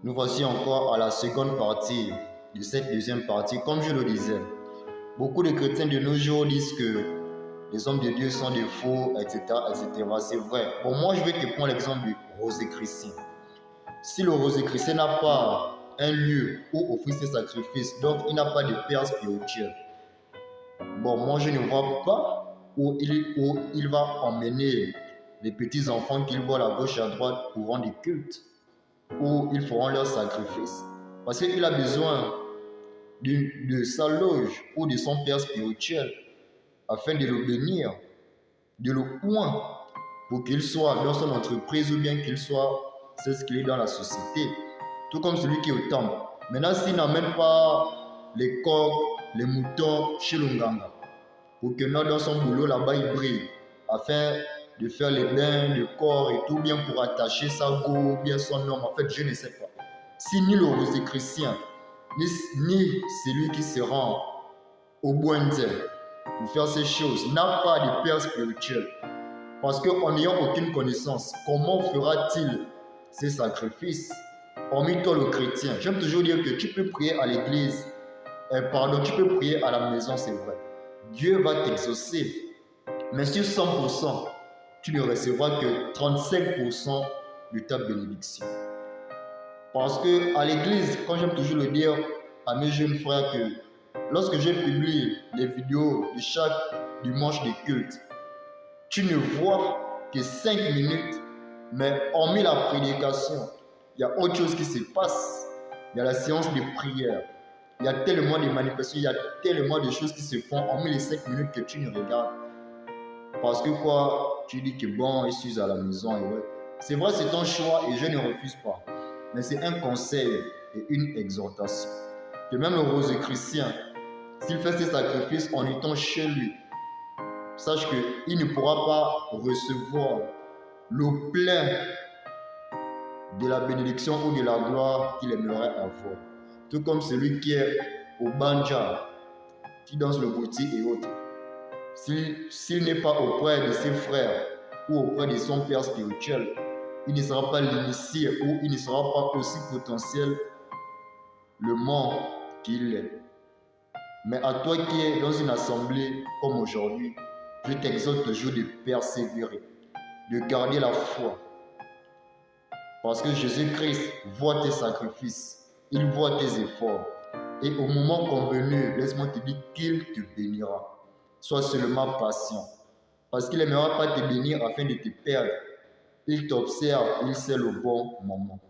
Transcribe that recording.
Nous voici encore à la seconde partie de cette deuxième partie. Comme je le disais, beaucoup de chrétiens de nos jours disent que les hommes de Dieu sont des faux, etc. etc. C'est vrai. Bon, moi, je vais te prendre l'exemple du Rosicrucien. Si le Rosicrucien n'a pas un lieu où offrir ses sacrifices, donc il n'a pas de père spirituel, bon, moi, je ne vois pas où il va emmener les petits enfants qu'il voit à gauche et à droite pour rendre des cultes, où ils feront leurs sacrifices. Parce qu'il a besoin de sa loge ou de son père spirituel afin de le bénir, de le oindre pour qu'il soit dans son entreprise ou bien qu'il soit ce qu'il est dans la société. Tout comme celui qui est au temple. Maintenant, s'il n'amène pas les coqs, les moutons chez l'Onganga, pour que dans son boulot là-bas il brille, afin de faire les bains de corps et tout, bien pour attacher sa go ou bien son homme, en fait, je ne sais pas. Si ni le Rosicrucien, ni celui qui se rend au Bointel pour faire ces choses n'a pas de père spirituel, parce qu'en n'ayant aucune connaissance, comment fera-t-il ces sacrifices? Hormis toi le chrétien, j'aime toujours dire que tu peux prier à l'église, tu peux prier à la maison, c'est vrai. Dieu va t'exaucer, mais sur 100%, tu ne recevras que 35% de ta bénédiction. Parce que à l'église, quand j'aime toujours le dire à mes jeunes frères, que lorsque je publie les vidéos de chaque dimanche de culte, tu ne vois que 5 minutes, mais hormis la prédication, il y a autre chose qui se passe. Il y a la séance de prière. Il y a tellement de manifestations, il y a tellement de choses qui se font hormis les 5 minutes que tu ne regardes. Parce que quoi, tu dis que bon, je suis à la maison et ouais. C'est vrai, c'est ton choix et je ne refuse pas. Mais c'est un conseil et une exhortation. Que même le Rosicrucien, s'il fait ses sacrifices en étant chez lui, sache qu'il ne pourra pas recevoir le plein de la bénédiction ou de la gloire qu'il aimerait avoir. Tout comme celui qui est au Banja, qui danse le bouti et autres. S'il n'est pas auprès de ses frères ou auprès de son père spirituel, il ne sera pas l'initié ou il ne sera pas aussi potentiel le monde qu'il est. Mais à toi qui es dans une assemblée comme aujourd'hui, je t'exhorte toujours de persévérer, de garder la foi. Parce que Jésus-Christ voit tes sacrifices, il voit tes efforts. Et au moment convenu, laisse-moi te dire qu'il te bénira. Sois seulement patient. Parce qu'il n'aimera pas te bénir afin de te perdre. Il t'observe, il sait le bon moment.